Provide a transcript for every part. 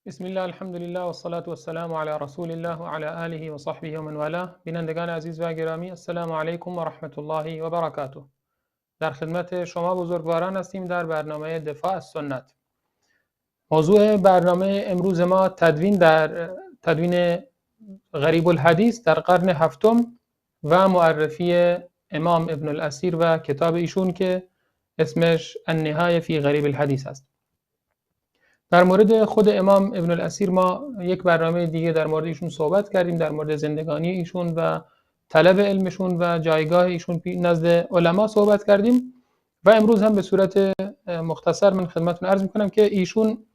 بسم الله، الحمد لله و الصلاة و السلام علی رسول الله و علی آله و صحبه و من والاه. بینندگان عزیز و گرامی، السلام علیکم و رحمت الله و برکاته. در خدمت شما بزرگواران هستیم در برنامه دفاع از سنت. موضوع برنامه امروز ما تدوین غریب الحدیث در قرن هفتم و معرفی امام ابن الاثیر و کتاب ایشون که اسمش النهایه فی غریب الحدیث است. در مورد خود امام ابن الاثیر ما یک برنامه دیگه در مورد ایشون صحبت کردیم، در مورد زندگانی ایشون و طلب علمشون و جایگاه ایشون نزد علما صحبت کردیم و امروز هم به صورت مختصر من خدمتتون عرض میکنم که ایشون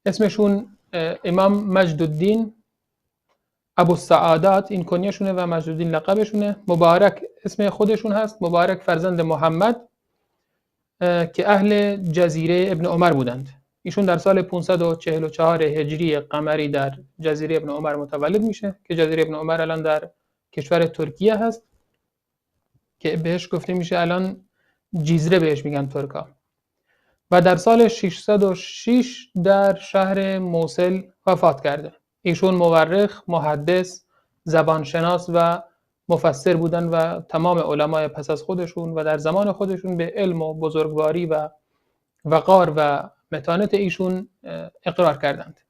اسمشون امام مجد الدین ابو السعادات این کنیشونه و مجد الدین لقبشونه. مبارک اسم خودشون هست، مبارک فرزند محمد که اهل جزیره ابن عمر بودند. ایشون در سال 544 هجری قمری در جزیره ابن عمر متولد میشه که جزیره ابن عمر الان در کشور ترکیه هست که بهش گفته میشه الان جیزره بهش میگن ترکا. و در سال 606 در شهر موصل وفات کرده. ایشون مورخ، محدث، زبانشناس و مفسر بودن و تمام علمای پس از خودشون و در زمان خودشون به علم و بزرگواری و وقار و متانت ایشون اقرار کردند.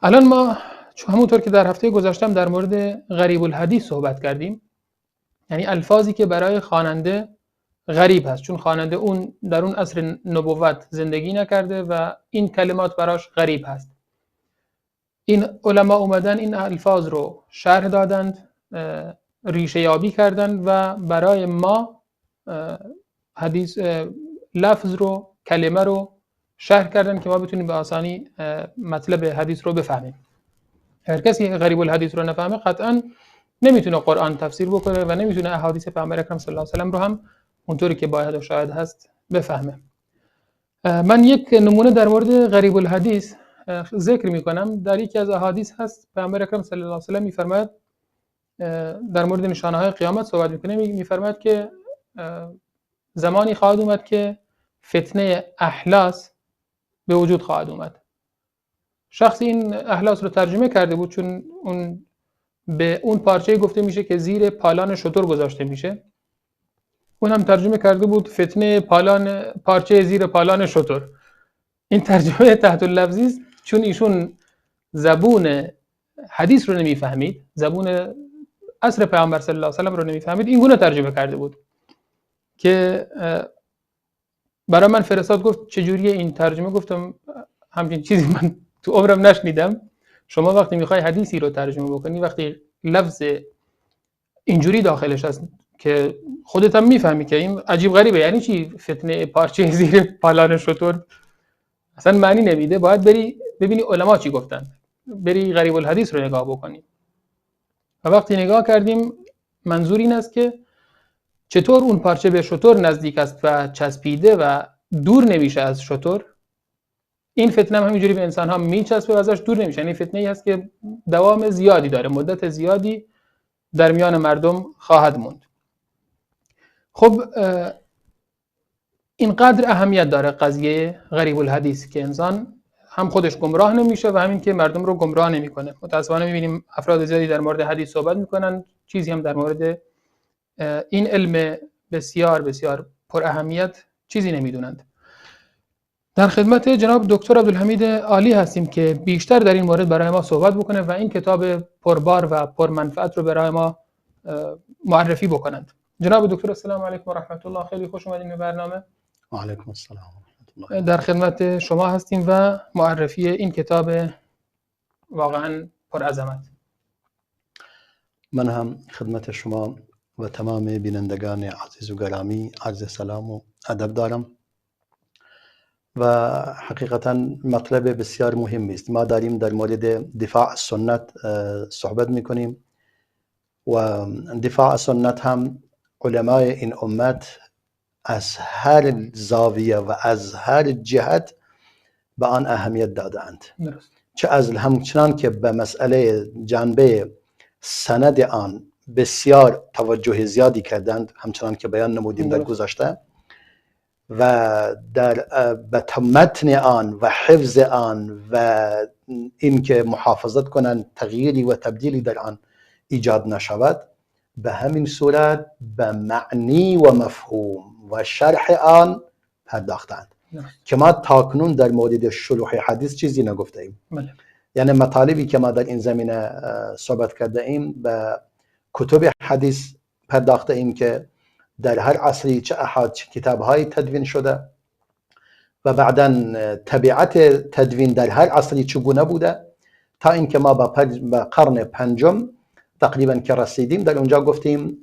الان ما همونطور که در هفته گذشتم در مورد غریب الحدیث صحبت کردیم، یعنی الفاظی که برای خواننده غریب هست چون خواننده اون در اون عصر نبوت زندگی نکرده و این کلمات براش غریب هست. این علما اومدن این الفاظ رو شرح دادند، ریشه یابی کردند و برای ما حدیث لفظ رو، کلمه رو شرح کردن که ما بتونیم به آسانی مطلب حدیث رو بفهمیم. هر کسی غریب الحدیث رو نفهمه قطعا نمیتونه قرآن تفسیر بکنه و نمیتونه احادیث پیامبر اکرم صلی الله علیه و سلم رو هم اونطوری که باید و شاید هست بفهمه. من یک نمونه در مورد غریب الحدیث ذکر میکنم. در یکی از احادیث هست پیامبر اکرم صلی الله علیه و سلم میفرماید، در مورد نشانه های قیامت صحبت میکنه، میفرماید که زمانی خواهد اومد که فتنه احلاس به وجود خواهد اومد. شخصی این احلاس رو ترجمه کرده بود چون اون به اون پارچه گفته میشه که زیر پالان شتر گذاشته میشه. اون هم ترجمه کرده بود فتنه پارچه زیر پالان شتر. این ترجمه تحت اللفظی است چون ایشون زبون حدیث رو نمیفهمید، زبون عصر پیامبر صلی الله علیه و سلم رو نمیفهمید، این گونه ترجمه کرده بود که برای من فرستاد، گفت چجوریه این ترجمه؟ گفتم همچین چیزی من تو عمرم نشنیدم. شما وقتی میخوای حدیثی رو ترجمه بکنی، وقتی لفظ اینجوری داخلش هست که خودت هم میفهمی که این عجیب غریبه، یعنی چی فتنه پارچه زیر پالان شتر، اصلا معنی نمیده، باید بری ببینی علما چی گفتن، بری غریب الحدیث رو نگاه بکنی. و وقتی نگاه کردیم منظور این است که چطور اون پارچه به شتر نزدیک است و چسبیده و دور نمیشه از شتر، این فتنه هم همینجوری به انسان ها میچسبه و ازش دور نمیشه. یعنی فتنه ای هست که دوام زیادی داره، مدت زیادی در میان مردم خواهد موند. خب اینقدر اهمیت داره قضیه غریب الحدیث که انسان هم خودش گمراه نمیشه و همین که مردم رو گمراه نمیکنه. متأسفانه میبینیم افراد زیادی در مورد حدیث صحبت میکنن، چیزی هم در مورد این علم بسیار بسیار پر اهمیت چیزی نمیدونند. در خدمت جناب دکتر عبدالحمید عالی هستیم که بیشتر در این مورد برای ما صحبت بکنه و این کتاب پربار و پرمنفعت رو برای ما معرفی بکنند. جناب دکتر السلام علیکم و رحمت الله، خیلی خوش اومدین به برنامه. و علیکم السلام و رحمت الله. در خدمت شما هستیم و معرفی این کتاب واقعا پرعظمت. من هم خدمت شما و تمام بینندگان عزیز و گرامی عرض سلام و ادب دارم و حقیقتا مطلب بسیار مهمی است. ما داریم در مورد دفاع از سنت صحبت میکنیم و دفاع از سنت هم علمای این امت از هر زاویه و از هر جهت به آن اهمیت دادند. چه از همچنان که به مسئله جنبه سند آن بسیار توجه زیادی کردند، همچنان که بیان نمودیم در گذشته، و در متن آن و حفظ آن و اینکه محافظت کنند تغییری و تبدیلی در آن ایجاد نشود، به همین صورت به معنی و مفهوم و شرح آن پرداختند که ما تاکنون در مورد شروح حدیث چیزی نگفته ایم. یعنی مطالبی که ما در این زمینه صحبت کرده ایم به کتب حدیث پرداخته ایم که در هر عصری چه کتاب‌های تدوین شده و بعداً طبیعت تدوین در هر عصری چگونه بوده، تا اینکه ما به قرن پنجم تقریبا که رسیدیم. در اونجا گفتیم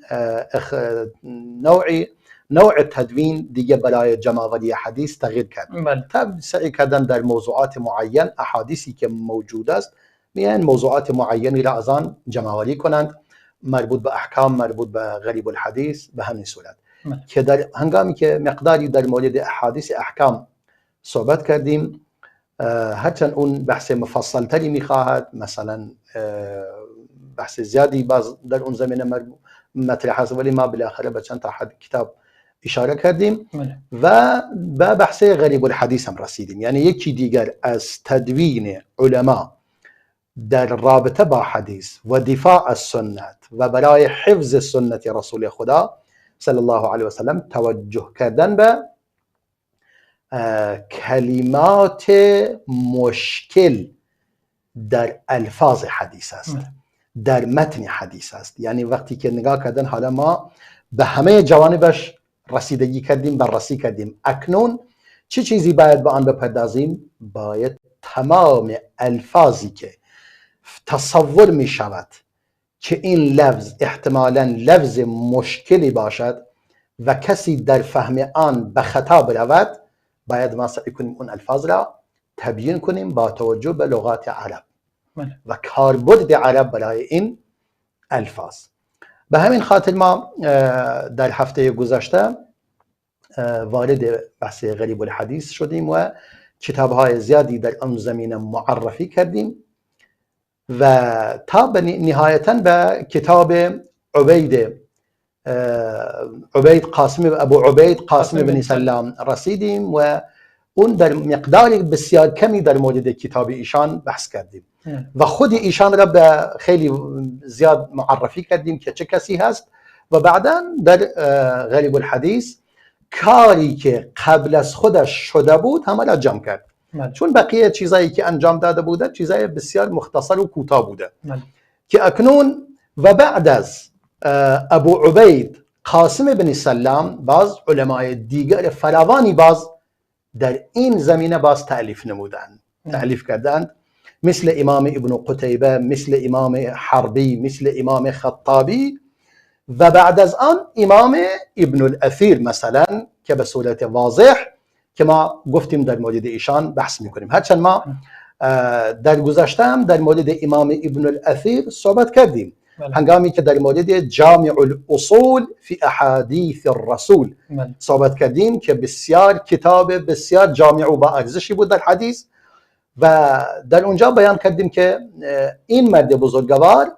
نوع تدوین دیگه برای جمع‌آوری حدیث تغییر کرد. تا سعی کردن در موضوعات معین احادیثی که موجود است میان موضوعات معینی را از آن جمع‌آوری کنند، مربوط به احکام، مربوط به غریب الحدیث، به همین صورت که در هنگامی که مقداری در مورد احادیث احکام صحبت کردیم، هرچند اون بحث مفصل تری میخواهد، مثلا بحث زیادی باز در اون زمینه مطرح است، ولی ما بالاخره به چند تا کتاب اشاره کردیم و به بحث غریب الحدیث هم رسیدیم. یعنی یکی دیگر از تدوین علما در رابطه با حدیث و دفاع از سنت و برای حفظ سنت رسول خدا صلی الله علیه و سلم توجه کردن به کلمات مشکل در الفاظ حدیث است، در متن حدیث است. یعنی وقتی که نگاه کردن حالا ما به همه جوانبش رسیدگی کردیم، بررسی کردیم، اکنون چه چیزی باید به آن بپردازیم؟ باید تمام الفاظی که تصور می شود که این لفظ احتمالاً لفظ مشکلی باشد و کسی در فهم آن به خطا برود، باید ما سعی کنیم اون الفاظ را تبیین کنیم با توجه به لغات عرب و کاربرد عرب برای این الفاظ. به همین خاطر ما در هفته گذشته وارد بحث غریب الحدیث شدیم و کتاب‌های زیادی در آن زمینه معرفی کردیم و تا نهایتاً به کتاب ابو عبید قاسم بن سلام رسیدیم و اون در مقدار بسیار کمی در مورد کتاب ایشان بحث کردیم و خود ایشان را به خیلی زیاد معرفی کردیم که چه کسی هست و بعداً در غریب الحدیث کاری که قبل از خودش شده بود همه را جمع کرد، چون بقیه چیزایی که انجام داده بوده چیزای بسیار مختصر و کوتاه بوده که اکنون و بعد از ابو عبید قاسم بن سلام باز علمای دیگر فراوانی باز در این زمینه باز تعلیف کردند، مثل امام ابن قتیبه، مثل امام حربی، مثل امام خطابی و بعد از آن امام ابن الاثیر مثلا که به صورت واضح که ما گفتیم در مورد ایشان بحث میکنیم. هرچند ما در گذشته هم در مورد امام ابن الاثیر صحبت کردیم هنگامی که در مورد جامع الاصول فی احادیث الرسول صحبت کردیم که بسیار کتاب بسیار جامع و با ارزشی بود در حدیث و در اونجا بیان کردیم که این مرد بزرگوار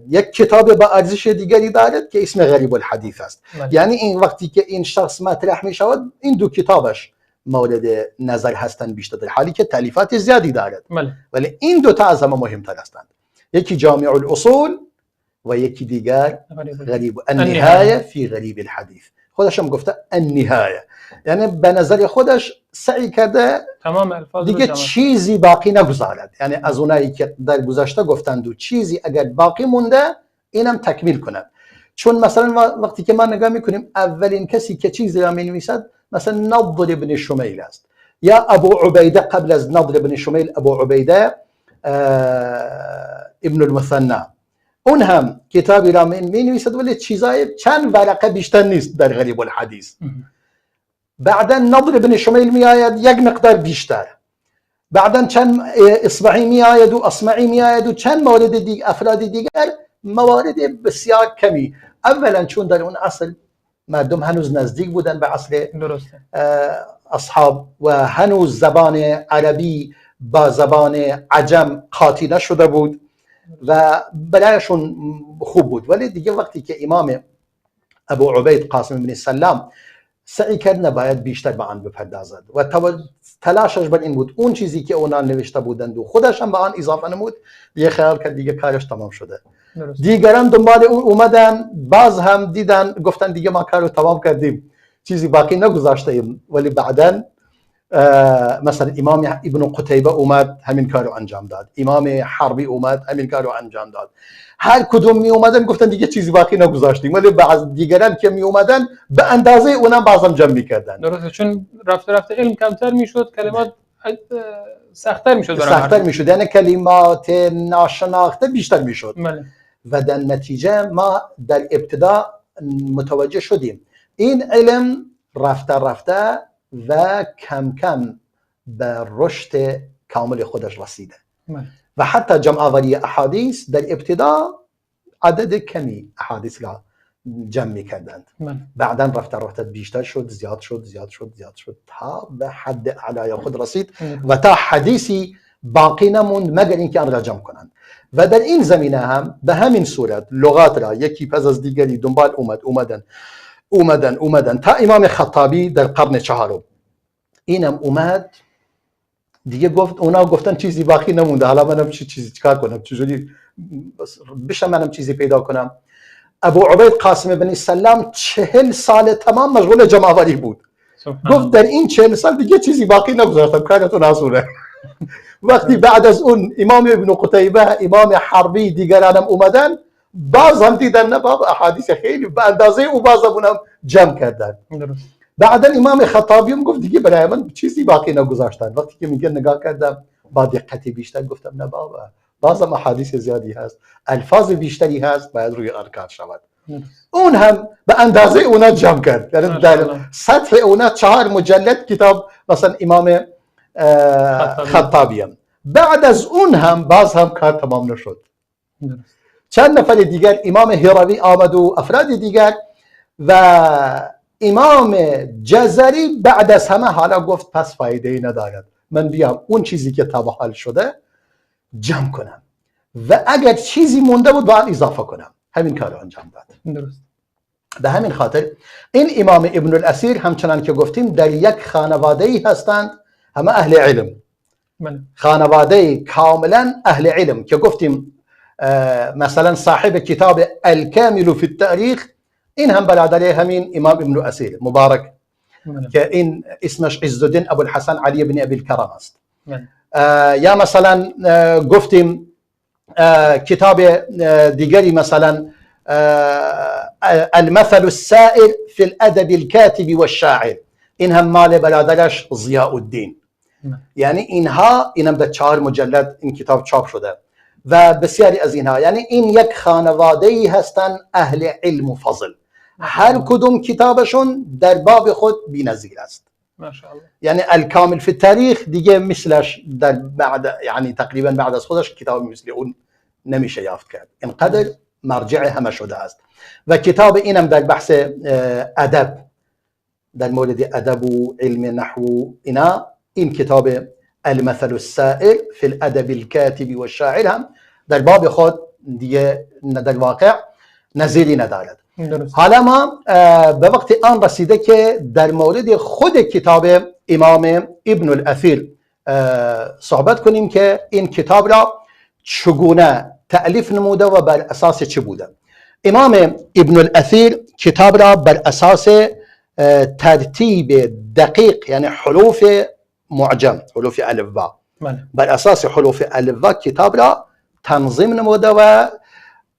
یک کتاب با ارزش دیگری دارد که اسم غریب الحدیث است. یعنی این وقتی که این شخص مطرح می شود این دو کتابش مورد نظر هستند بیشتر، در حالی که تالیفات زیادی دارد ولی این دو تا از همه مهمتر هستند، یکی جامع الاصول و یکی دیگر غریب النهایه فی غریب الحدیث. خودش هم گفته النهایه، یعنی به نظر خودش سعی کرده تمام الفاظ دیگه چیزی باقی نگذارد، یعنی از اونایی که در گذشته گفتند و چیزی اگر باقی مونده اینم تکمیل کند. چون مثلا وقتی که ما نگاه میکنیم اولین کسی که چیزی را مینویسد مثلا نضر بن شمیل است یا ابو عبیده، قبل از نضر بن شمیل ابو عبیده ابن المثنى، اون هم کتابی را مینویسد ولی چیزای چند ورقه بیشتر نیست در غریب الحدیث. بعدا نضر بن شمیل می آید یک مقدار بیشتر، بعدا چند اصبعی می آید و اصمعی می آید و چند مورد دیگر، افراد دیگر موارد بسیار کمی. اولا چون در اون اصل مردم هنوز نزدیک بودن به اصل اصحاب و هنوز زبان عربی با زبان عجم قاطی نشده بود و برایشون خوب بود. ولی دیگه وقتی که امام ابو عبید قاسم بن سلام سعی کرد نباید بیشتر به آن بپردازد و تلاشش بر این بود اون چیزی که اونا نوشته بودند و خودش هم به آن اضافه نمود، دیگه خیال کرد دیگه کارش تمام شده. دیگران دنبال اون اومدن، باز هم دیدن گفتن دیگه ما کارو تمام کردیم، چیزی باقی نگذاشته ایم. ولی بعدن مثلا امام ابن قتیبه اومد همین کارو انجام داد، امام حربی اومد همین کارو انجام داد. هر کدوم می اومدن گفتن دیگه چیزی باقی نگذاشتیم، ولی بعض دیگران که می اومدن به اندازه اونا بازم جمع میکردن. درسته، چون رفته رفته علم کمتر میشد، کلمات سخت‌تر میشد، سخت‌تر میشد، یعنی کلمات ناشناخته بیشتر میشد. و در نتیجه ما در ابتدا متوجه شدیم این علم رفته رفته و کم کم به رشد کامل خودش رسیده. و حتی جمع آوری احادیث در ابتدا عدد کمی احادیث را جمع می‌کردند، بعداً رفته رفته بیشتر شد، زیاد شد تا به حد اعلای خود رسید و تا حدیثی باقی نموند مگر اینکه آن را جمع کنند. و در این زمینه هم به همین صورت لغات را یکی پس از دیگری دنبال اومدن تا امام خطابی در قرن چهارم. اینم اومد دیگه گفت، اونا گفتن چیزی باقی نمونده، حالا منم چیزی چیکار کنم، چجوری بشه منم چیزی پیدا کنم. ابو عبید قاسم بن سلام 40 سال تمام مشغول جمع آوری بود. گفت در این 40 سال دیگه چیزی باقی نگذاشتم، کارتون آسونه. وقتی بعد از اون امام ابن قتیبه، امام حربی، دیگرانم اومدن، باز هم دیدن نه بابا احادیث خیلی به اندازه او باز هم جمع کردن. بعدا امام خطابی هم گفت دیگه برای من چیزی باقی نگذاشتن. وقتی که میگه نگاه کردم با دقت بیشتر گفتم نه بابا بازم احادیث زیادی هست، الفاظ بیشتری هست، باید روی ارکان شود. اون هم به اندازه اونا جمع کرد، یعنی در سطح اونا 4 مجلد کتاب مثلا امام خطابی هم. بعد از اون هم باز هم کار تمام نشد. چند نفر دیگر، امام هروی آمد و افراد دیگر، و امام جزری بعد از همه حالا گفت پس فایده ای ندارد، من بیام اون چیزی که تا به حال شده جمع کنم و اگر چیزی مونده بود باید اضافه کنم. همین کار رو انجام داد. درست. به همین خاطر این امام ابن الاثیر همچنان که گفتیم در یک خانواده ای هستند، همه اهل علم، خانواده کاملا اهل علم که گفتیم مثلا صاحب کتاب الکامل فی التاریخ این هم برادر همین امام ابن الاثیر مبارک که این اسمش عز الدین ابو الحسن علی بن ابی الکرم است. یا مثلا گفتیم کتاب دیگری مثلا المثل السائر في الادب الكاتب والشاعر، این هم مال برادرش ضیاء الدین. یعنی اینم در 4 مجلد این کتاب چاپ شده و بسیاری از اینها. یعنی این یک خانواده ای هستند اهل علم و فضل، هر کدوم کتابشون در باب خود بی‌نظیر است. ماشاءالله. یعنی الکامل فی التاریخ دیگه مثلش در بعد، یعنی تقریبا بعد از خودش کتاب مثل اون نمیشه یافت کرد، اینقدر مرجع همه شده است. و کتاب اینم در بحث ادب، در مورد ادب و علم نحو اینا، این کتاب المثل السائر فی الادب الكاتب والشاعر هم در باب خود دیگه در واقع نظیری ندارد. حالا ما به وقت آن رسیده که در مورد خود کتاب امام ابن الاثیر صحبت کنیم که این کتاب را چگونه تألیف نموده و بر اساس چه بوده. امام ابن الاثیر کتاب را بر اساس ترتیب دقیق، یعنی حروف معجم، حروف الف با، بر اساس حروف الف با کتاب را تنظیم نموده و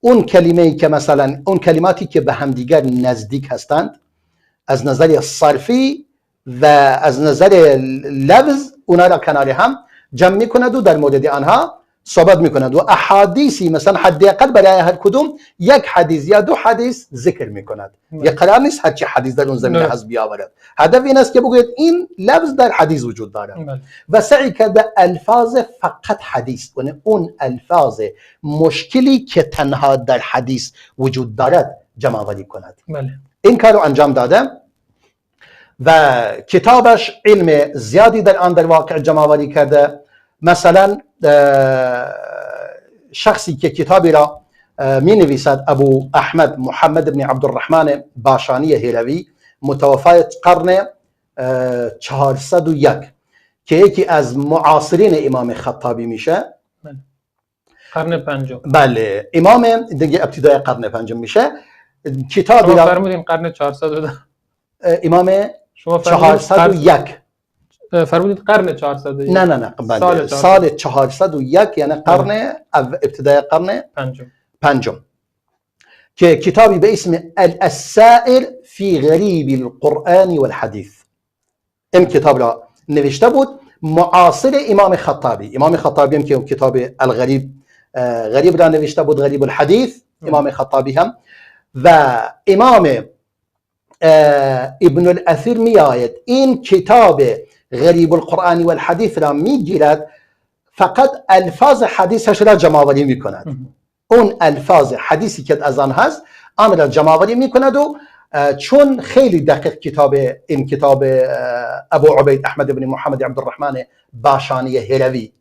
اون کلمه‌ای که مثلا اون کلماتی که به همدیگر نزدیک هستند از نظر صرفی و از نظر لفظ اونا را کنار هم جمع می‌کند و در مورد آنها صحبت می‌کند و احادیثی مثلا حداقل برای هر کدوم یک حدیث یا 2 حدیث ذکر می‌کند. یک قرار نیست هر چی حدیث در اون زمینه هست بیاورد. هدف این است که بگوید این لفظ در حدیث وجود دارد و سعی کرده الفاظ فقط حدیث کنه، اون الفاظ مشکلی که تنها در حدیث وجود دارد جمع آوری کند. این کارو انجام داده و کتابش علم زیادی در آن در واقع جمع آوری کرده. مثلا شخصی که کتابی را می نویسد ابو احمد محمد بن عبد الرحمن باشانی هروی متوفای قرن 401 که یکی از معاصرین امام خطابی میشه. قرن پنجم. بله، امام دیگه ابتدای قرن پنجم میشه. کتاب شما فرمودین قرن 400 امام شما 401 فرمودید قرن 401. نه بله سال 401 یعنی قرن ابتدای قرن پنجم که کتابی به اسم السائر فی غریب القرآن والحدیث. این کتاب را نوشته بود معاصر امام خطابی. امام خطابی هم که کتاب غریب را نوشته بود، غریب الحدیث. امام خطابی هم و امام ابن الاثیر می آید این کتاب غریب القرآن والحدیث را می گیرد، فقط الفاظ حدیثش را جمع‌آوری می کند. اون الفاظ حدیثی که از آن هست آن را جمع‌آوری می کند و چون خیلی دقیق این کتاب ابو عبید احمد بن محمد عبدالرحمن باشانی هروی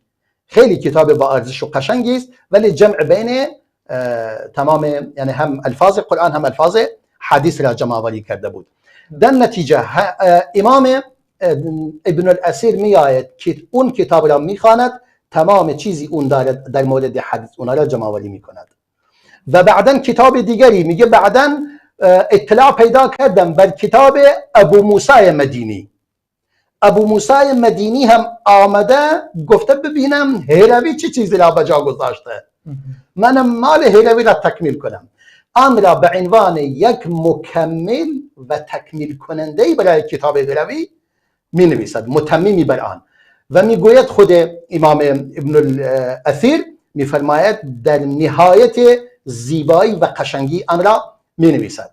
خیلی کتاب با ارزش و قشنگی است، ولی جمع بین تمام یعنی هم الفاظ قرآن هم الفاظ حدیث را جمع‌آوری کرده بود. در نتیجه امام ابن الاثیر می آید که اون کتاب را می خواند، تمام چیزی اون دارد در مورد حدیث اون را جمع‌آوری می کند. و بعدا کتاب دیگری میگه بعدا اطلاع پیدا کردم بر کتاب ابو موسی مدینی. ابو موسی مدینی هم آمده گفته ببینم هروی چه چیزی را بجا گذاشته، منم مال هروی را تکمیل کنم. آن را به عنوان یک مکمل و تکمیل کننده برای کتاب هروی می نویسد، متممی بر آن. و می گوید خود امام ابن الاثیر می فرماید در نهایت زیبایی و قشنگی آن را می نویسد.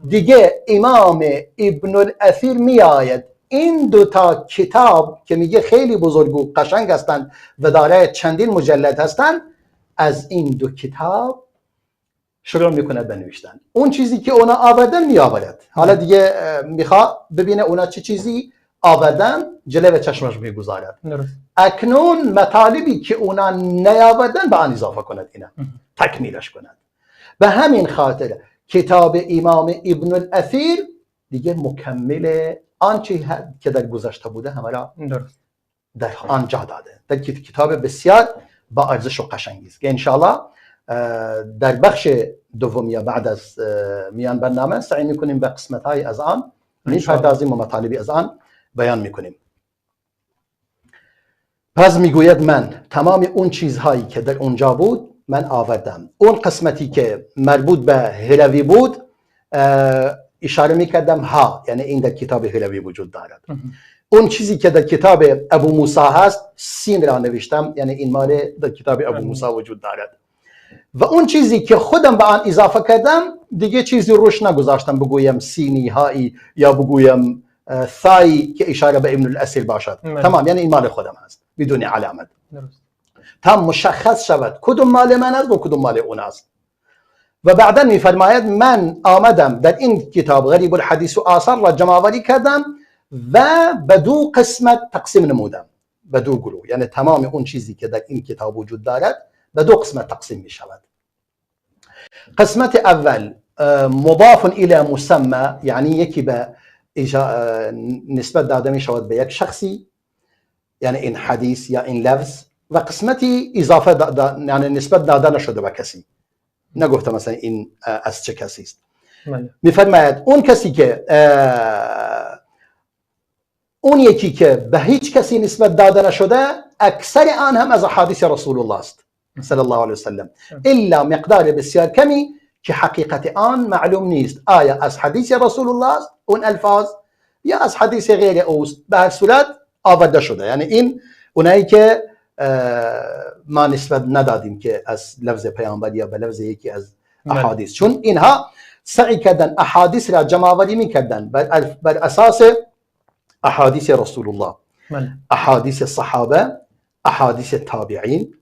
دیگه امام ابن الاثیر می آید این دوتا کتاب که میگه خیلی بزرگ و قشنگ هستند و دارای چندین مجلد هستند، از این دو کتاب شروع میکنه بنوشتن. اون چیزی که اونا آوردن می آورد. حالا دیگه میخواد ببینه اونا چه چیزی آوردن جلوی چشمش میگذارد. اکنون مطالبی که اونا نیاوردن به آن اضافه کند، اینا تکمیلش کند. به همین خاطر کتاب امام ابن الاثیر دیگه مکمل آنچه که در گذشته بوده همه را در آن جا داده. در کتاب بسیار با ارزش و قشنگی است که انشاءالله در بخش دوم یا بعد از میان برنامه سعی میکنیم به قسمت های از آن میپردازیم و مطالبی از آن بیان میکنیم. پس میگوید من تمام اون چیزهایی که در اونجا بود من آوردم. اون قسمتی که مربوط به هروی بود اشاره میکردم ها، یعنی این در کتاب هروی وجود دارد. اون چیزی که در کتاب ابو موسی هست سین را نوشتم، یعنی این مال در کتاب ابو موسی وجود دارد. و اون چیزی که خودم به آن اضافه کردم دیگه چیزی روش نگذاشتم بگویم سینی هایی یا بگویم ثایی که اشاره به ابن الاثیر باشد. تمام، یعنی این مال خودم هست بدون علامت تا مشخص شود کدوم مال من است و کدوم مال اون است. و بعدا میفرماید من آمدم در این کتاب غریب الحدیث و آثار را جمع آوری کردم و به دو قسمت تقسیم نمودم، به دو گروه، یعنی تمام اون چیزی که در این کتاب وجود دارد به دو قسمت تقسیم می شود. قسمت اول مضاف الی مسمى، یعنی یکی به نسبت داده می شود به یک شخصی، یعنی این حدیث یا این لفظ، و قسمتی اضافه یعنی نسبت داده نشده به کسی، نگفته مثلا این از چه کسی است. میفرماید اون کسی که اون یکی که به هیچ کسی نسبت داده نشده اکثر آن هم از احادیث رسول الله است صلی الله علیه وسلم، الا مقدار بسیار کمی که حقیقت آن معلوم نیست آیا از حدیث رسول الله است اون الفاظ یا از حدیث غیر اوست. به هر صورت آورده شده، یعنی این اونایی که ما نسبت ندادیم که از لفظ پیامبر یا به لفظ یکی از احادیث، چون اینها سعی کردن احادیث را جمع آوری میکردن بر اساس احادیث رسول الله، احادیث صحابه، احادیث تابعین،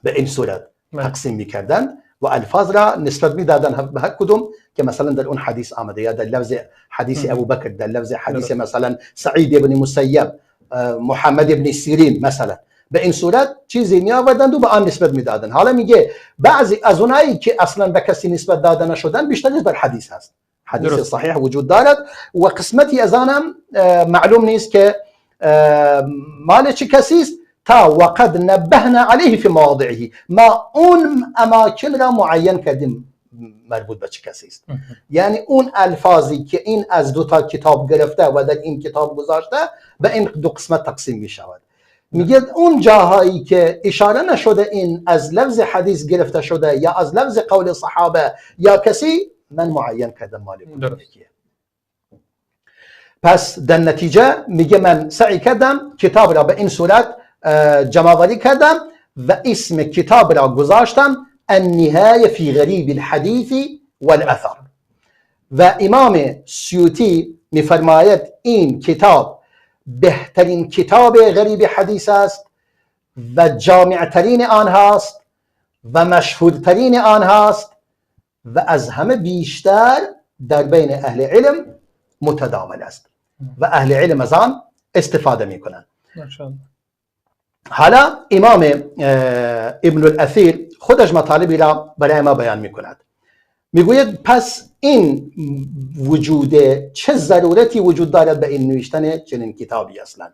به این صورت تقسیم میکردن و الفاظ را نسبت میدادن به هر کدوم که مثلا در اون حدیث آمده، یا در لفظ حدیث ابوبکر، در لفظ حدیث مثلا سعید ابن مسیب، محمد ابن سیرین مثلا، به این صورت چیزی می آوردند و به آن نسبت میدادن. حالا میگه بعضی از اونایی که اصلا به کسی نسبت داده نشدن بیشتر بر حدیث هست، حديث صحيح وجود دارد وقسمتي أزانم معلوم نيست ك مالك كسيس تا وقد نبهنا عليه في مواضعه ما اون اماکن را معین کردیم مربوط به چه کسی است. یعنی اون الفاظی که این از دو تا کتاب گرفته و در این کتاب گذاشته به این دو قسمت تقسیم می شود. میگه اون جاهایی که اشاره نشده این از لفظ حدیث گرفته شده یا از لفظ قول صحابه یا کسی من معین کردم مال یکیه. پس در نتیجه میگه من سعی کردم کتاب را به این صورت جمع‌آوری کردم و اسم کتاب را گذاشتم النهایه فی غریب الحدیث والاثر و امام سیوطی میفرماید این کتاب بهترین کتاب غریب حدیث است و جامعترین آن هست و مشهورترین آن هست و از همه بیشتر در بین اهل علم متداول است و اهل علم از آن استفاده میکنند. حالا امام ابن الاثیر خودش مطالبی را برای ما بیان میکند. میگوید پس این وجود چه ضرورتی وجود دارد به این نوشتن چنین کتابی اصلا؟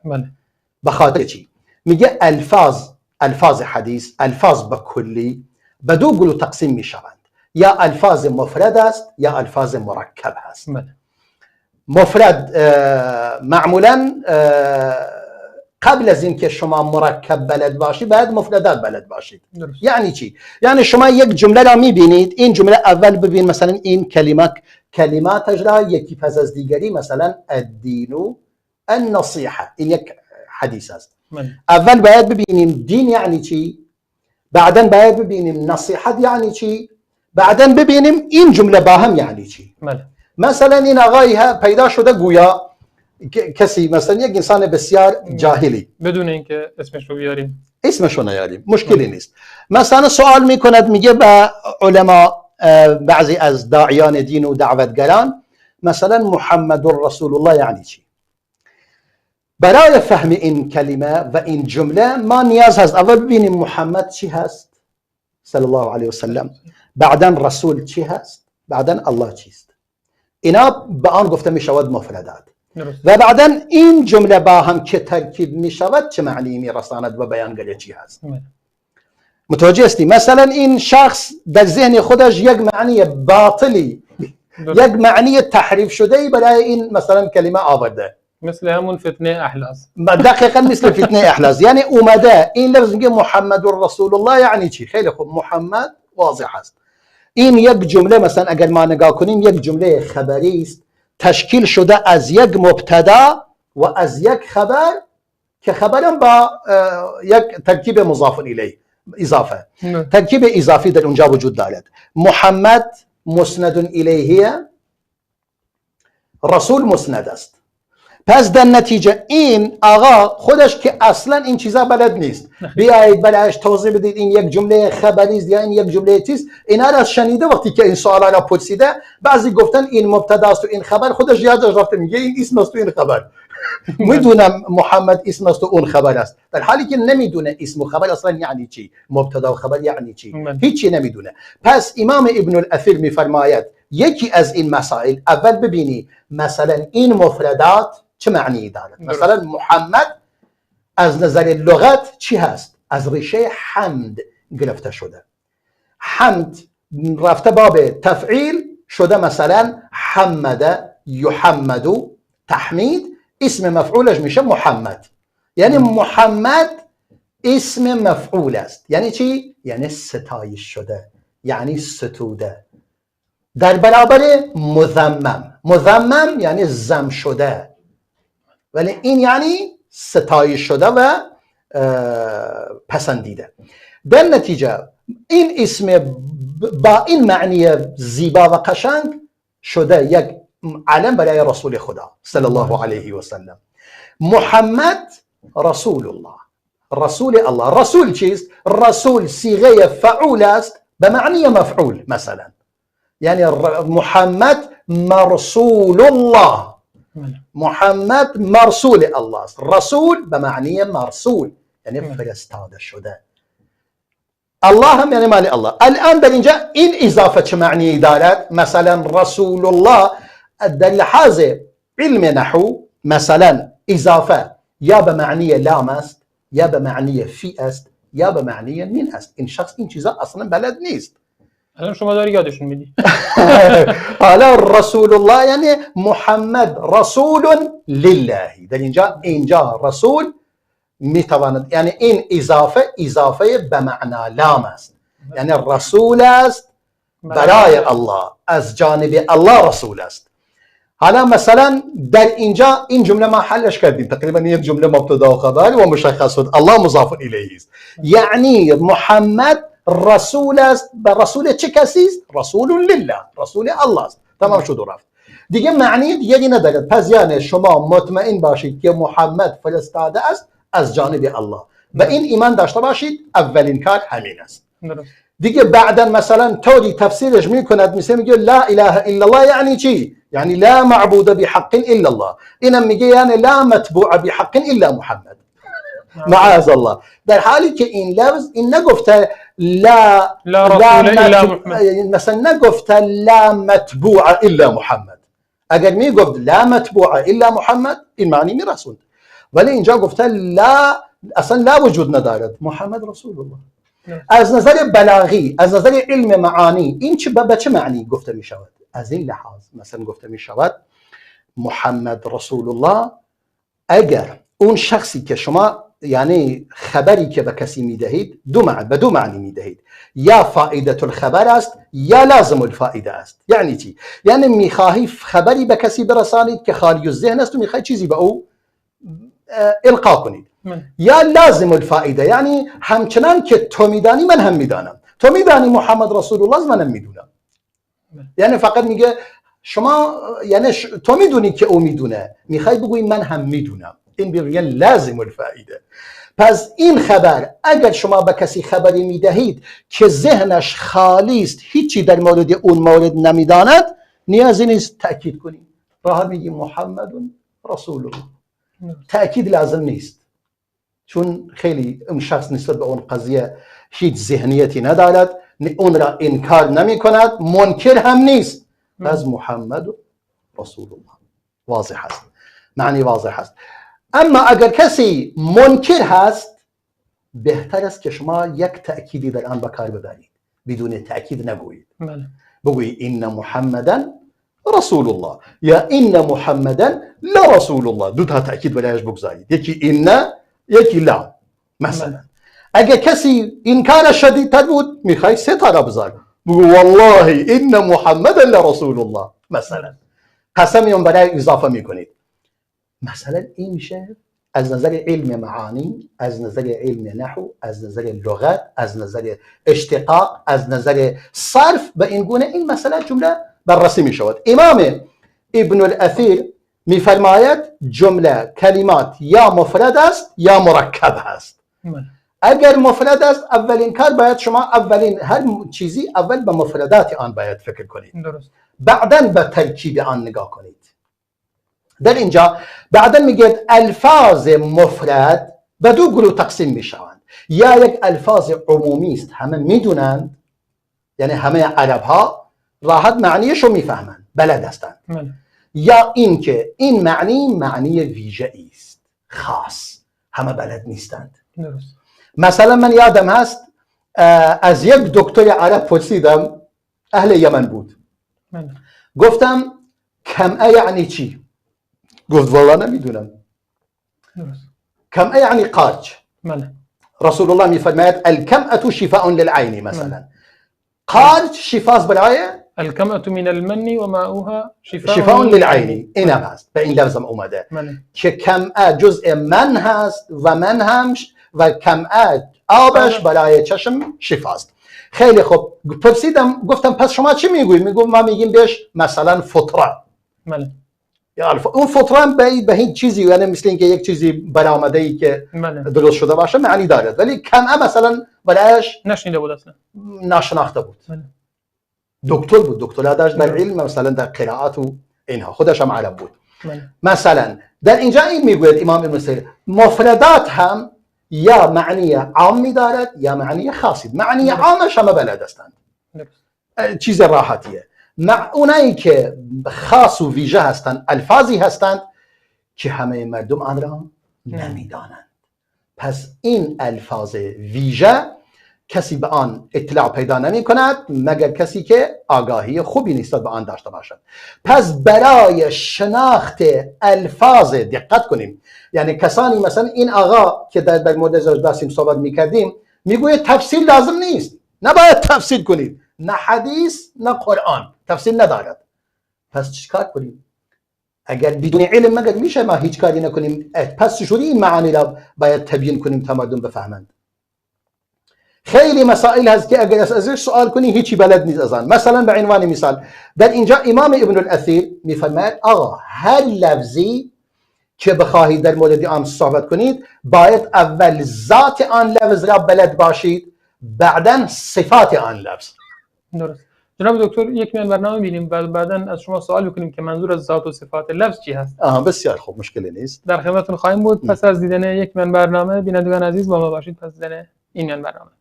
به خاطر چی؟ میگه الفاظ حدیث الفاظ به کلی به دو گروه تقسیم میشوند، یا الفاظ مفرد است یا الفاظ مرکب هست. مفرد معمولا قبل از اینکه شما مرکب بلد باشید باید مفردات بلد باشید. یعنی چی؟ یعنی شما یک جمله را میبینید، این جمله اول ببین مثلا این کلماتش را یکی پس از دیگری، مثلا الدین النصیحه، این یک حدیث است. اول باید ببینیم دین یعنی چی، بعدن باید ببینیم نصیحت یعنی چی، بعدن ببینیم این جمله با هم یعنی چی. مثلا این آقایی پیدا شده گویا کسی مثلا یک انسان بسیار جاهلی بدون اینکه اسمش رو بیاریم، اسمش رو نیاریم مشکلی نیست، مثلا سوال میکند میگه به علما بعضی از داعیان دین و دعوتگران مثلا محمد رسول الله یعنی چی؟ برای فهم این کلمه و این جمله ما نیاز هست اول ببینیم محمد چی هست صلی الله علیه و سلم، بعدن رسول چی هست، بعدن الله چیست. اینا به آن گفته می شود مفردات و بعدن این جمله با هم که ترکیب می شود چه معنی می رساند و بیانگر چی هست. متوجه هستی؟ مثلا این شخص در ذهن خودش یک معنی باطلی یک معنی تحریف شده برای این مثلا کلمه آورده، مثل همون فتنه احلاس. دقیقا مثل فتنه احلاس. یعنی اومده این لفظ میگه محمد رسول الله یعنی چی؟ خیلی خوب، محمد واضح است. این یک جمله مثلا اگر ما نگاه کنیم یک جمله خبری است تشکیل شده از یک مبتدا و از یک خبر که خبرم با یک ترکیب مضاف الیه اضافه. ترکیب اضافی در اونجا وجود دارد. محمد مسند الیه، رسول مسند است. پس در نتیجه این آقا خودش که اصلا این چیزا بلد نیست، بیایید برایش توضیح بدید این یک جمله خبری است یا این یک جمله چیز، اینا را شنیده وقتی که این سوالا را پرسیده بعضی گفتن این مبتدا است و این خبر، خودش یادش رفته میگه این اسم است و این خبر. میدونم محمد اسم است و اون خبر است، در حالی که نمیدونه اسم و خبر اصلا یعنی چی، مبتدا و خبر یعنی چی، هیچی نمیدونه. پس امام ابن الاثیر میفرماید یکی از این مسائل اول ببینی مثلا این مفردات چه معنی دارد. مثلا محمد از نظر لغت چی هست؟ از ریشه حمد گرفته شده. حمد رفته باب تفعیل شده، مثلا حمد یحمد، تحمید اسم مفعولش میشه محمد. یعنی محمد اسم مفعول است. یعنی چی؟ یعنی ستایش شده، یعنی ستوده. در برابر مذمم یعنی ذم شده، ولی این یعنی ستایش شده و پسندیده. در نتیجه این اسم با این معنی زیبا و قشنگ شده یک علم برای رسول خدا صلی الله علیه و سلم. محمد رسول الله، رسول الله. رسول چیست؟ رسول صیغه فعول است به معنی مفعول. مثلا یعنی محمد مرسول الله، محمد مرسول الله است. رسول به معنی مرسول یعنی فرستاده شده. الله هم یعنی مال الله. الان در اینجا این اضافه چه معنی دارد؟ مثلا رسول الله در لحاظ علم نحو مثلا اضافه یا به معنی لام است یا به معنی فی است یا به معنی من است. این شخص این چیزا اصلا بلد نیست. الان شما داری یادشون میدی. حالا رسول الله یعنی محمد رسول لله، در اینجا رسول میتواند یعنی این اضافه به معنا لام است، یعنی رسول است برای الله، از جانب الله رسول است. حالا مثلا در اینجا این جمله ما حلش کردیم، تقریبا یک جمله مبتدا و خبر و مشخص شد، الله مضاف الیه است، یعنی محمد رسول است. به رسول چه کسی است؟ رسول لله، رسول الله است. تمام شد و رفت دیگه، معنی دیگه ندارد. پس یعنی شما مطمئن باشید که محمد فرستاده است از جانب الله و این ایمان داشته باشید. اولین کار همین است. دیگه بعدا مثلا طوری تفسیرش میکند، میگه لا اله الا الله یعنی چی؟ یعنی لا معبود بحق الا الله. اینم میگه یعنی لا متبوع بحق الا محمد، معاذ الله. در حالی که این لفظ این نگفته لا رسول الا محمد، مثلا نگفته لا متبوع الا محمد. اگر میگفت لا متبوع الا محمد این معنی میرسوند، ولی اینجا گفته لا، اصلا لا وجود ندارد، محمد رسول الله. از نظر بلاغی، از نظر علم معانی این به چه معنی گفته می شود؟ از این لحاظ مثلا گفته می شود محمد رسول الله اگر اون شخصی که شما یعنی خبری که به کسی می دهید به دو معنی می دهید، یا فائده الخبر است یا لازم الفائده است. یعنی چی؟ یعنی می خواهی خبری به کسی برسانید که خالی الذهن است و می خواهی چیزی به او القا کنید، یا لازم الفائده یعنی همچنان که تو میدانی من هم میدانم، تو میدانی محمد رسول الله است منم میدونم. یعنی فقط میگه شما یعنی تو میدونی که او میدونه، میخوای بگویی من هم میدونم، این میگه لازم الفائده. پس این خبر اگر شما به کسی خبری میدهید که ذهنش خالی است، هیچی در مورد اون مورد نمیداند، نیازی نیست تاکید کنید، راحت میگی محمد رسول الله. تأکید لازم نیست، چون خیلی اون شخص نسبت به اون قضیه هیچ ذهنیتی ندارد، اون را انکار نمی کند، منکر هم نیست. از محمد رسول الله واضح است، معنی واضح است. اما اگر کسی منکر هست، بهتر است که شما یک تأکیدی در آن به کار ببرید، بدون تأکید نگویید. بگویید این محمدن رسول الله یا این محمدن لا رسول الله، دو تا تأکید برایش بگذارید، یکی این یکی لا. مثلا اگر کسی انکار شدیدتر بود، میخوای سه تا را بذار، بگو والله این محمدن لا رسول الله، مثلا قسمی اون برای اضافه میکنید. مثلا این میشه از نظر علم معانی، از نظر علم نحو، از نظر لغت، از نظر اشتقاق، از نظر صرف، به این گونه این مسئله جمله بررسی می شود. امام ابن الاثیر می فرماید جمله کلمات یا مفرد است یا مرکب است. اگر مفرد است اولین کار باید شما اولین هر چیزی اول به مفردات آن باید فکر کنید، بعداً به ترکیب آن نگاه کنید. در اینجا بعداً میگید الفاظ مفرد به دو گروه تقسیم می شوند، یا یک الفاظ عمومی است همه میدونند، یعنی همه عرب ها راحت معنیش رو میفهمند، بلد هستند، یا این که این معنی ویژه است، خاص، همه بلد نیستند. مثلا من یادم هست از یک دکتر عرب پرسیدم، اهل یمن بود، گفتم کمعه یعنی چی؟ گفت والله نمیدونم. کمعه یعنی قارچ. رسول الله میفرماید الکمعه شفاء للعین، مثلا قارچ شفاست برای الکمعه من المن و ماؤها شفاء للعین. این هم هست، به این لفظم اومده که کمعه جزء من هست و من هم و کمعه آبش برای چشم شفاست. خیلی خوب، پرسیدم گفتم پس شما چی میگویید؟ میگم ما میگیم بهش مثلا فطره. اون فطره به هیچ چیزی، یعنی مثل اینکه یک چیزی برآمده ای که درست شده باشه معنی دارد، ولی کمعه مثلا برایش نشنیده بود، اصلا ناشناخته بود. دکتر بود، دکترا داشت در علم، مثلا در قرائت و اینها، خودش هم عرب بود. مثلا در اینجا این میگوید امام ابن سیر مفردات هم یا معنی عامی دارد یا معنی خاصی. معنی عامش همه بلد هستند، چیز راحتیه. مع اونایی که خاص و ویژه هستند، الفاظی هستند که همه مردم آن را نمیدانند. پس این الفاظ ویژه کسی به آن اطلاع پیدا نمی کند مگر کسی که آگاهی خوبی نسبت به آن داشته باشد. پس برای شناخت الفاظ دقت کنیم. یعنی کسانی مثلا این آقا که در مورد زوج داشتیم صحبت میکردیم میگوید تفسیر لازم نیست، نباید تفسیر کنید، نه حدیث نه قرآن تفسیر ندارد. پس چیکار کنیم؟ اگر بدون علم مگر میشه ما هیچ کاری نکنیم؟ پس چجوری این معانی را باید تبیین کنیم تا مردم بفهمند؟ خیلی مسائل هست که اگر ازش سوال کنی هیچی بلد نیست از آن. مثلا به عنوان مثال در اینجا امام ابن الاثیر میفرماید آقا هر لفظی که بخواهید در مورد آن صحبت کنید باید اول ذات آن لفظ را بلد باشید، بعدا صفات آن لفظ. درست. جناب دکتر یک میان برنامه بینیم بعدا از شما سوال بکنیم که منظور از ذات و صفات لفظ چی هست. بسیار خوب، مشکلی نیست. در خدمتتون خواهیم بود. پس از دیدن یک میان برنامه بینندگان عزیز با ما باشید. پس دیدن این میان برنامه.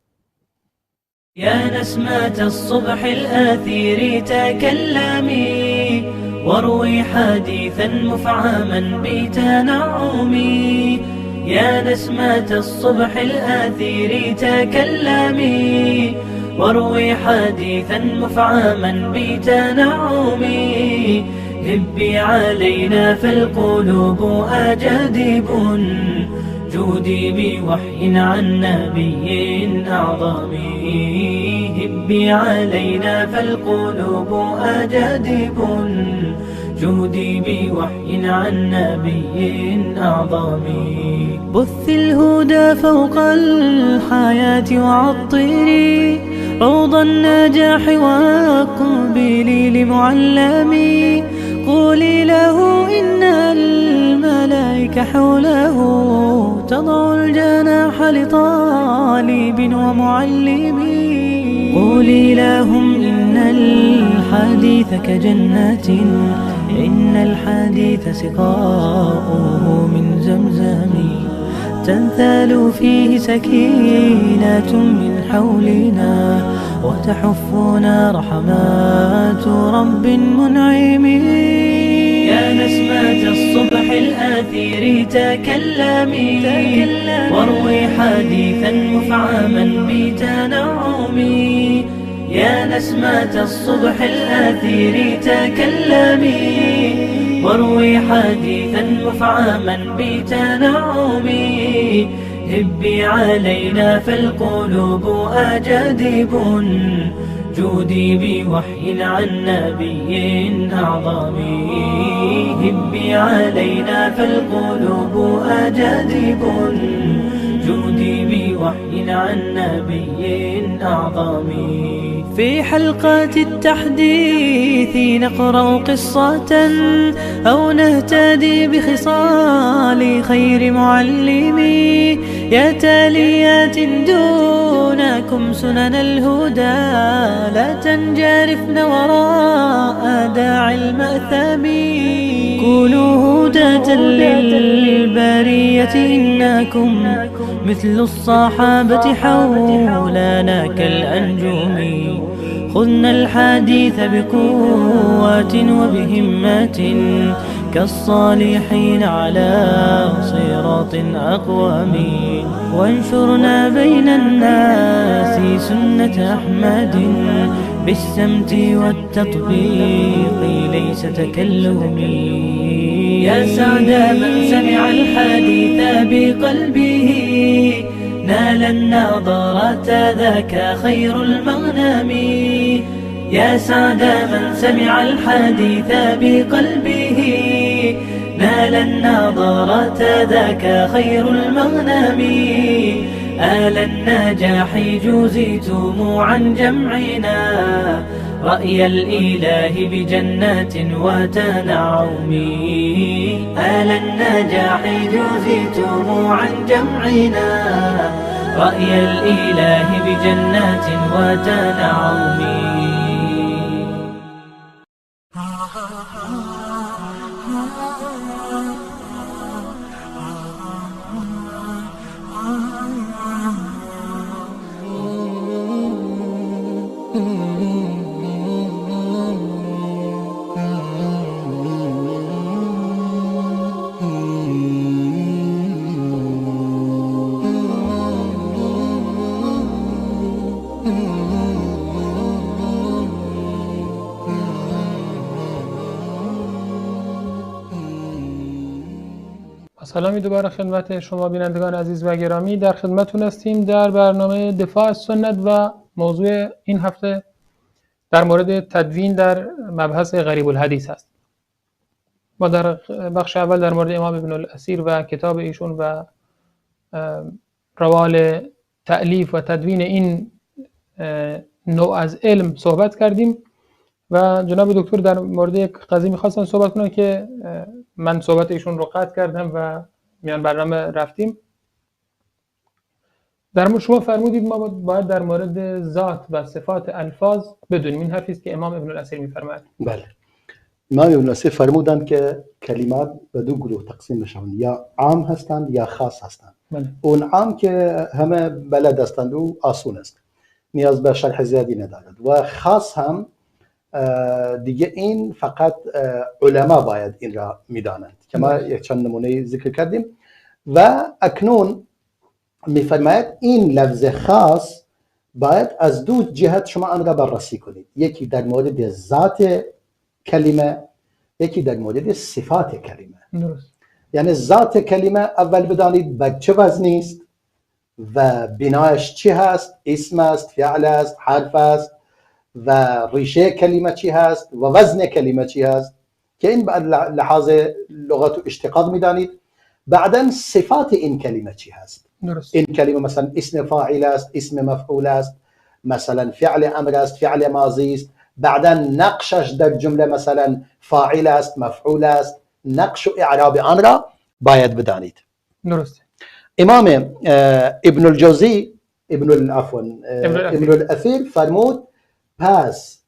يا نسمة الصبح الآثير تكلمي واروي حديثا مفعما بتنعمي. يا نسمة الصبح الآثير تكلمي واروي حديثا مفعما بتنعمي. هبي علينا فالقلوب أجادب جودي بوحي عن نبي أعظم. هبي علينا فالقلوب أجادب جودي بوحي عن نبي أعظم. بث الهدى فوق الحياة وعطري روض النجاح واقبلي لمعلمي. قولي له إن الملائكة حوله تضع الجناح لطالب ومعلم. قولي لهم إن الحديث كجنة إن الحديث سقاؤه من زمزم. تنثال فيه سكينة من حولنا وتحفنا رحمات رب منعم. يا نسمة الصبح الآثير تكلمي واروي حديثا مفعما بتنعمي. يا نسمة الصبح الآثير تكلمي واروي حديثا مفعما بتنعمي. هبي علينا فالقلوب أجادب جودي بوحي عن نبي أعظم. هبي علينا فالقلوب أجادب جودي بوحي عن نبي أعظم. في حلقات التحديث نقرأ قصة أو نهتدي بخصال خير معلمي. يا تاليات دونكم سنن الهدى لا تنجرفن وراء داعي المأثم. كونوا هداة للبرية إنكم مثل الصحابة حولنا كالأنجم. خذنا الحديث بقوة وبهمة كالصالحين على صراط أقوم. وانشرنا بين الناس سنة أحمد بالسمت والتطبيق ليس تكلم. يا سعد من سمع الحديث بقلبه نال النظرة ذاك خير المغنم. يا سعد من سمع الحديث بقلبه نال النظرة ذاك خير المغنم. آل النجاح جوزيتم عن جمعنا رأي الإله بجنات وتنعم. آل النجاح جوزيتم عن جمعنا رأي الإله بجنات وتنعم. سلامی دوباره خدمت شما بینندگان عزیز و گرامی. در خدمتتون هستیم در برنامه دفاع از سنت و موضوع این هفته در مورد تدوین در مبحث غریب الحدیث است. ما در بخش اول در مورد امام ابن الاثیر و کتاب ایشون و روال تألیف و تدوین این نوع از علم صحبت کردیم و جناب دکتر در مورد یک قضیه می‌خواستن صحبت کنن که من صحبت ایشون رو قطع کردم و میان برنامه رفتیم. در مورد شما فرمودید ما باید در مورد ذات و صفات الفاظ بدونیم. این حرفی است که امام ابن الاثیر می‌فرماید. بله، امام ابن الاثیر فرمودند که کلمات به دو گروه تقسیم بشوند، یا عام هستند یا خاص هستند. بله. اون عام که همه بلد هستند و آسون است، نیاز به شرح زیادی ندارد، و خاص هم دیگه این فقط علما باید این را میدانند که ما یک چند نمونه ذکر کردیم. و اکنون میفرماید این لفظ خاص باید از دو جهت شما آن را بررسی کنید، یکی در مورد ذات کلمه، یکی در مورد صفات کلمه. درست. یعنی ذات کلمه اول بدانید به چه وزنی است و بنایش چی هست، اسم است، فعل است، حرف است، و ریشه کلمه چی هست و وزن کلمه چی هست که این به لحاظ لغت و اشتقاق میدانید. بعدا صفات این کلمه چی هست. درست. این کلمه مثلا اسم فاعل است، اسم مفعول است، مثلا فعل امر است، فعل ماضی است. بعدا نقشش در جمله مثلا فاعل است، مفعول است. نقش و اعراب آن را باید بدانید. درست. امام ابن الجوزی ابن الاثیر فرمود پس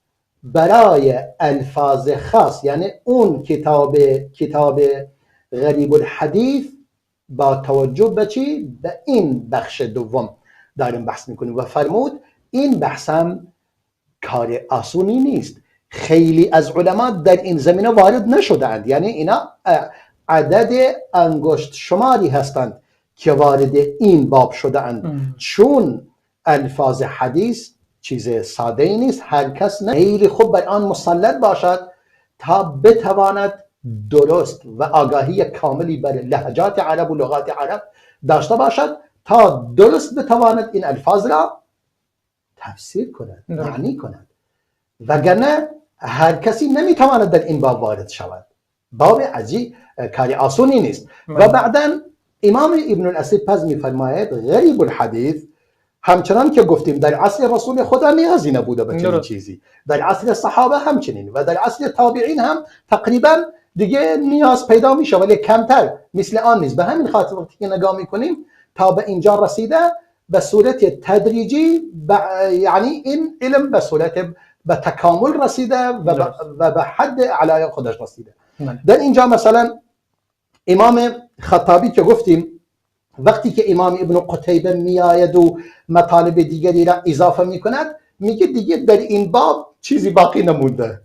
برای الفاظ خاص، یعنی اون کتاب غریب الحدیث، با توجه به چی؟ به این بخش دوم داریم بحث میکنیم و فرمود این بحث هم کار آسونی نیست. خیلی از علما در این زمینه وارد نشدند، یعنی اینا عدد انگشت شماری هستند که وارد این باب شدند، چون الفاظ حدیث چیز ساده ای نیست. هر کس خیلی خوب بر آن مسلط باشد تا بتواند درست و آگاهی کاملی بر لهجات عرب و لغات عرب داشته باشد تا درست بتواند این الفاظ را تفسیر کند، معنی کند. وگرنه هر کسی نمیتواند در این باب وارد شود. باب عجیب کاری آسونی نیست. و بعدا امام ابن الاثیر پس میفرماید غریب الحدیث همچنان که گفتیم در عصر رسول خدا نیازی نبوده به چنین چیزی، در عصر صحابه همچنین و در عصر تابعین هم تقریبا دیگه نیاز پیدا میشه، ولی کمتر، مثل آن نیست. به همین خاطر وقتی که نگاه میکنیم تا به اینجا رسیده به صورت تدریجی، یعنی این علم به صورت به تکامل رسیده و به حد اعلای خودش رسیده. در اینجا مثلا امام خطابی که گفتیم وقتی که امام ابن قتیبه میآید و مطالب دیگری را اضافه میکند، میگه دیگه در این باب چیزی باقی نمونده.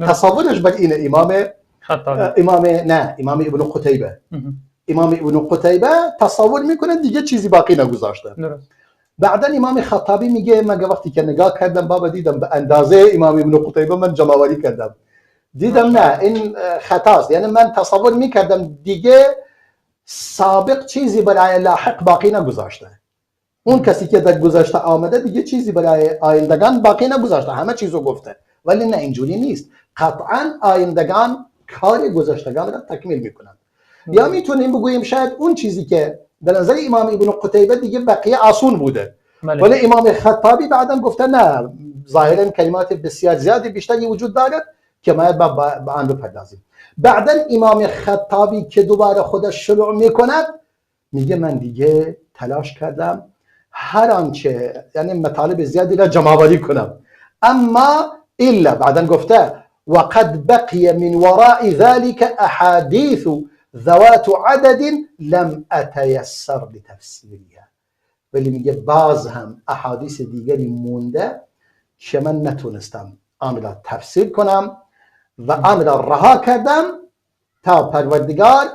تصورش بر اینه امام ابن قتیبه امام ابن قتیبه تصور میکنه دیگه چیزی باقی نگذاشته. بعدا امام خطابی میگه مگه وقتی که نگاه کردم بابا دیدم به اندازه امام ابن قتیبه من جمع‌آوری کردم، دیدم نه این خطاست. یعنی من تصور میکردم دیگه سابق چیزی برای لاحق باقی نگذاشته. اون کسی که در گذشته آمده دیگه چیزی برای آیندگان باقی نگذاشته، همه چیزو گفته. ولی نه، اینجوری نیست. قطعا آیندگان کار گذشتگان را تکمیل میکنند. یا میتونیم بگوییم شاید اون چیزی که به نظر امام ابن قتیبه دیگه بقیه آسون بوده، ولی امام خطابی بعدا گفته نه، ظاهرا کلمات بسیار زیادی بیشتری وجود دارد که باید به آن بپردازیم. بعدا امام خطابی که دوباره خودش شروع میکند میگه من دیگه تلاش کردم هر آنچه یعنی مطالب زیادی را جمع‌آوری کنم، اما الا بعدا گفته وقد بقي من وراء ذلك احاديث ذوات عدد لم اتيسر لتفسيرها. ولی میگه باز هم احادیث دیگری مونده که من نتونستم آن را تفسیر کنم و آن را رها کردم تا پروردگار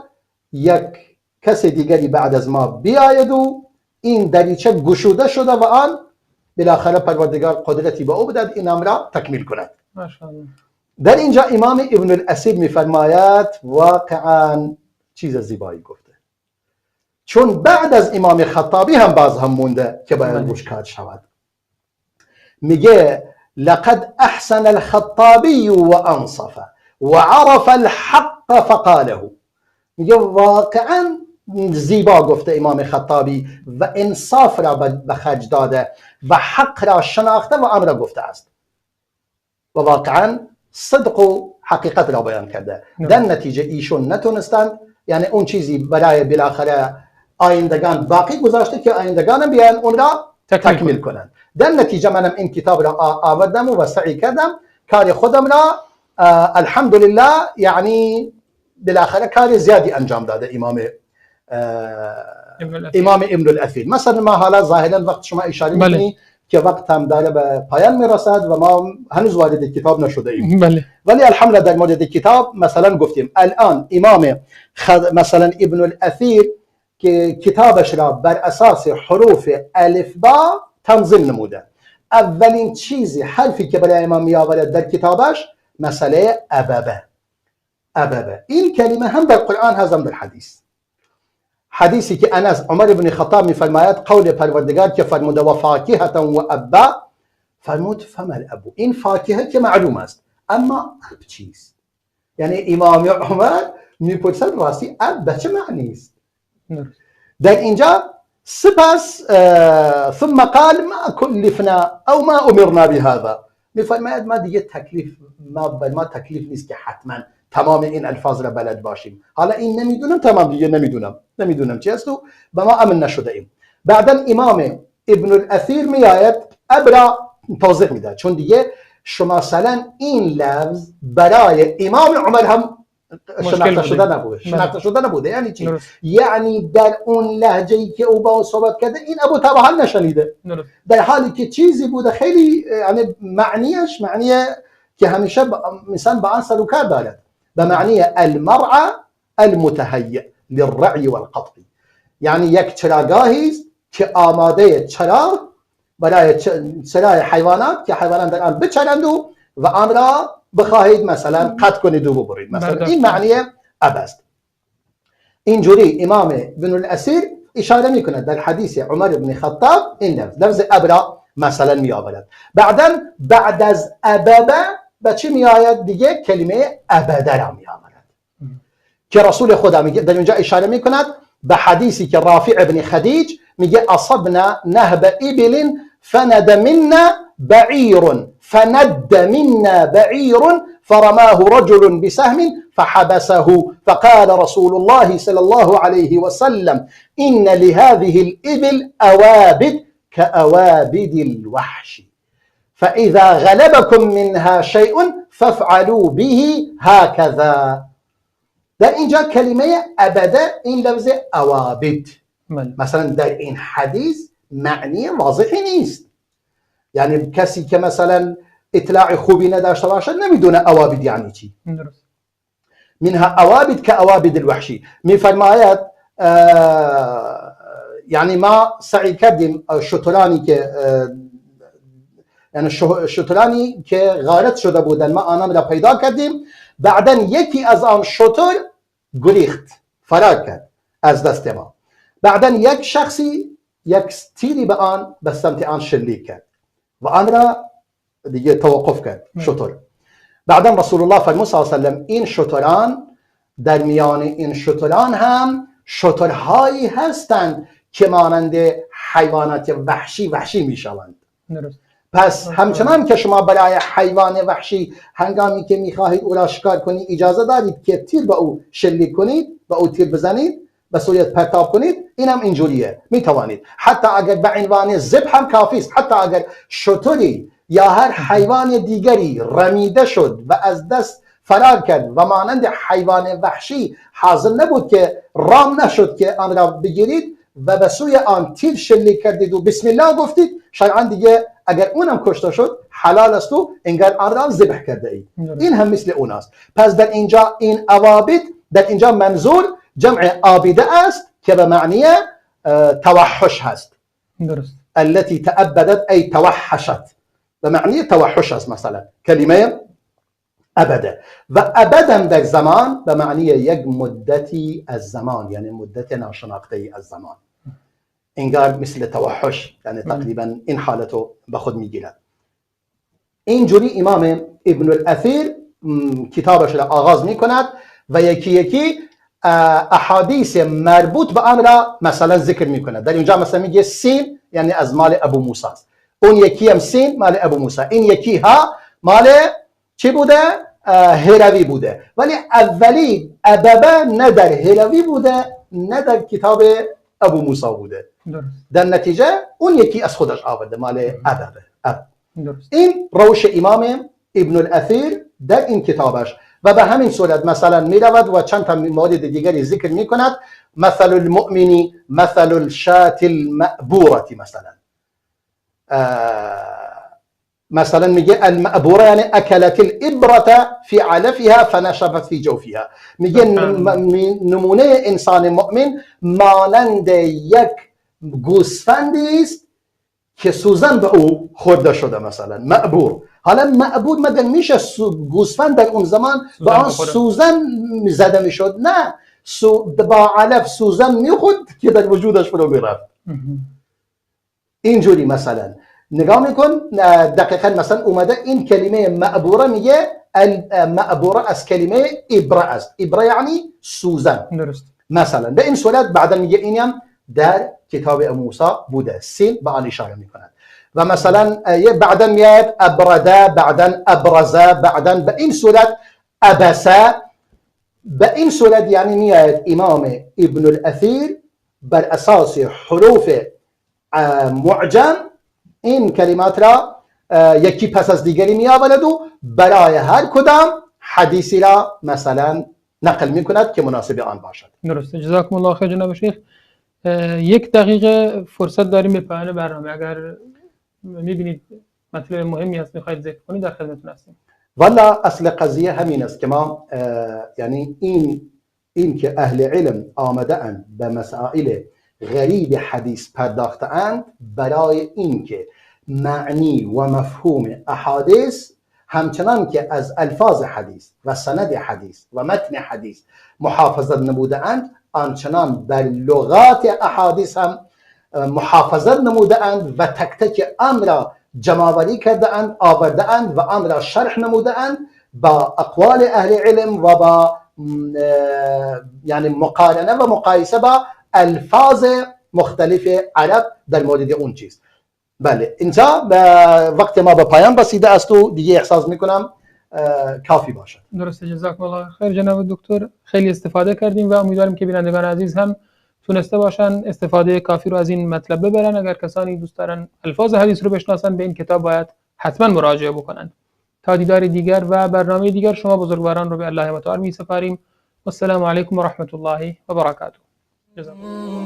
یک کس دیگری بعد از ما بیاید و این دریچه گشوده شده و آن بالاخره پروردگار قدرتی به او بدهد این امر را تکمیل کند. ماشاءالله. در اینجا امام ابن الاثیر میفرماید واقعا چیز زیبایی گفته، چون بعد از امام خطابی هم باز هم مونده که باید روش کار شود. میگه لقد احسن الخطابی و انصف و عرف الحق فقاله. میگه واقعا زیبا گفته امام خطابی و انصاف را به خرج داده و حق را شناخته و امر گفته است و واقعا صدق و حقیقت را بیان کرده. در نتیجه ایشون نتونستند، یعنی اون چیزی برای بالاخره آیندگان باقی گذاشته که آیندگان بیان اون را تکمیل کنند. در نتیجه منم این کتاب را آوردم و سعی کردم کار خودم را الحمدلله یعنی بالاخره کار زیادی انجام داده امام ابن الاثیر. مثلا ما حالا ظاهرا وقت شما اشاره می‌کنی که وقت هم داره به پایان میرسد و ما هنوز وارد کتاب نشده ایم. ولی الحمدلله در مورد کتاب مثلا گفتیم الان امام مثلا ابن الاثیر که کتابش را بر اساس حروف الف با تنظیم نموده. اولین چیزی حرفی که برای امام میآورد در کتابش مسئله اببه. این کلمه هم در قرآن هست هم در حدیثی که انس عمر بن خطاب میفرماید قول پروردگار که فرموده و فاکهه و ابا، فرمود فمل ابو. این فاکهه که معلوم است، اما اب چیست؟ یعنی امام عمر میپرسد راستی اب به چه معنی است؟ در اینجا سپس ثم قال ما کلفنا او ما امرنا بهذا. میفرماید ما دیگه ما تکلیف نیست که حتما تمام این الفاظ را بلد باشیم. حالا این نمیدونم، تمام دیگه نمیدونم چی است و به ما امن نشده ایم. بعدا امام ابن الاثیر میآید ابرا توضیح میده، چون دیگه شما مثلا این لفظ برای امام عمر هم شناخته شده نبوده. یعنی چی؟ یعنی در اون لهجه‌ای که او با صحبت کرده این ابو طبعا نشنیده، در حالی که چیزی بوده خیلی یعنی معنی که همیشه مثلا با آن سر و کار دارد، به معنی المرعى المتهيئ للرعي والقطع. یعنی یک چراگاهی است که آماده چراغ برای چرای حیوانات که حیوانات در آن بچرند و آن را بخواهید مثلا قطع کنید و ببرید. مثلا این معنی اب است. اینجوری امام ابن الاثیر اشاره میکنه در حدیث عمر بن خطاب این لفظ اب را مثلا می آورد. بعد از اببه به چی می آید دیگه؟ کلمه ابده را می آورد که رسول خدا میگه در اینجا اشاره میکند به حدیثی که رافع ابن خدیج میگه اصبنا نهب ابل فند منا بعیر فرماه رجل بسهم فحبسه فقال رسول الله صلى الله عليه وسلم إن لهذه الإبل أوابد كأوابد الوحش فإذا غلبكم منها شيء فافعلوا به هكذا. در اینجا کلمه ابده این لفظ اوابد مثلا در این حدیث معنی واضحی نیست. یعنی کسی که مثلا اطلاع خوبی نداشته باشه نمیدونه اوابد یعنی چی. منها اوابد که اوابد الوحشی. میفرماید یعنی ما سعی کردیم شترانی که غارت شده بودن ما آنها را پیدا کردیم. بعدا یکی از آن شتر گریخت، فرار کرد از دست ما. بعدا یک شخصی یک تیری به سمت آن شلیک کرد و آن را دیگه توقف کرد شتر. بعدا رسول الله فرمود صلی الله علیه و سلم این شتران در میان این شتران هم شترهایی هستند که مانند حیوانات وحشی میشوند. پس همچنان که شما برای حیوان وحشی هنگامی که میخواهید او را شکار کنید اجازه دارید که تیر به او شلیک کنید، به او تیر بزنید، به سویت پرتاب کنید، این هم اینجوریه میتوانید. حتی اگر به عنوان ذبح هم کافی است. حتی اگر شتری یا هر حیوان دیگری رمیده شد و از دست فرار کرد و مانند حیوان وحشی حاضر نبود که رام نشد که آن را بگیرید و به سوی آن تیر شلیک کردید و بسم الله گفتید، شرعاً دیگه اگر اونم کشته شد حلال است و انگار آن را ذبح کرده اید. این هم مثل اوناست. پس در اینجا این اوابد در اینجا منظور جمع آبیده است که به معنی توحش هست. درست. التي تأبدت أي توحشت، بمعنى توحش است مثلا کلمه ابده. و ابدا در زمان به معنی یک مدتی از زمان، یعنی مدت ناشناخته از زمان، انگار مثل توحش، یعنی تقریبا این حالتو به خود میگیرد. اینجوری امام ابن الاثیر کتابش را آغاز میکند و یکی یکی احادیث مربوط به آن را مثلا ذکر میکند. در اینجا مثلا میگه سین یعنی از مال ابو موسی است، اون یکی هم سین مال ابو موسی، این یکی ها مال چی بوده؟ هروی بوده. ولی اولی اببه نه در هروی بوده نه در کتاب ابو موسی بوده. در نتیجه اون یکی از خودش آورده مال اببه. این روش امام ابن الاثیر در این کتابش و به همین صورت مثلا می رود و چند تا مورد دیگری ذکر می کند. مثل المؤمن مثل الشاة المأبورة، مثلا میگه المأبوره یعنی اکلت الابره فی علفها فنشفت فی جوفها، میگه نمونه انسان مؤمن مانند یک گوسفندی است که سوزن به او خورده شده، مثلا مأبور. حالا مأبور مگر میشه گوسفند در اون زمان با آن سوزن زده میشد؟ نه، با علف سوزن میخورد که در وجودش فرو میرفت. اینجوری مثلا نگاه میکن دقیقا مثلا اومده این کلمه مأبوره، میگه مأبوره از کلمه ابره است، ابره یعنی سوزن. درست. مثلا به این صورت بعدا میگه اینم در کتاب موسی بوده، سین به آن اشاره میکند. و مثلا بعدا میاد ابرده، بعدا ابرزه، بعدا به این صورت ابسه. به این صورت یعنی میاد امام ابن الاثیر بر اساس حروف معجم این کلمات را یکی پس از دیگری می آورد و برای هر کدام حدیثی را مثلا نقل می کند که مناسب آن باشد. درسته. جزاکم الله خیر جناب شیخ. 1 دقیقه فرصت داریم به پایان برنامه. اگر میبینید مطلب مهمی هست میخواید ذکر کنید در خدمتتون هستیم. والا اصل قضیه همین است که ما یعنی این که اهل علم آمده اند به مسائل غریب حدیث پرداخته اند برای اینکه معنی و مفهوم احادیث همچنان که از الفاظ حدیث و سند حدیث و متن حدیث محافظت نموده اند، آنچنان بر لغات احادیث هم محافظت نموده اند و تک تک آن را جمع‌آوری کرده اند، آورده اند و آن را شرح نموده اند با اقوال اهل علم و با یعنی مقارنه و مقایسه با الفاظ مختلف عرب در مورد اون چیز. بله اینجا وقت ما به پایان رسیده است و دیگه احساس میکنم کافی باشد. درسته. جزاکم الله خیر جناب دکتر. خیلی استفاده کردیم و امیدواریم که بینندگان عزیز هم تونسته باشن استفاده کافی رو از این مطلب ببرن. اگر کسانی دوست دارن الفاظ حدیث رو بشناسن به این کتاب باید حتما مراجعه بکنن. تا دیدار دیگر و برنامه دیگر شما بزرگواران رو به الله متعال می‌سپاریم. والسلام علیکم و رحمت الله و برکاته. جزاکم الله.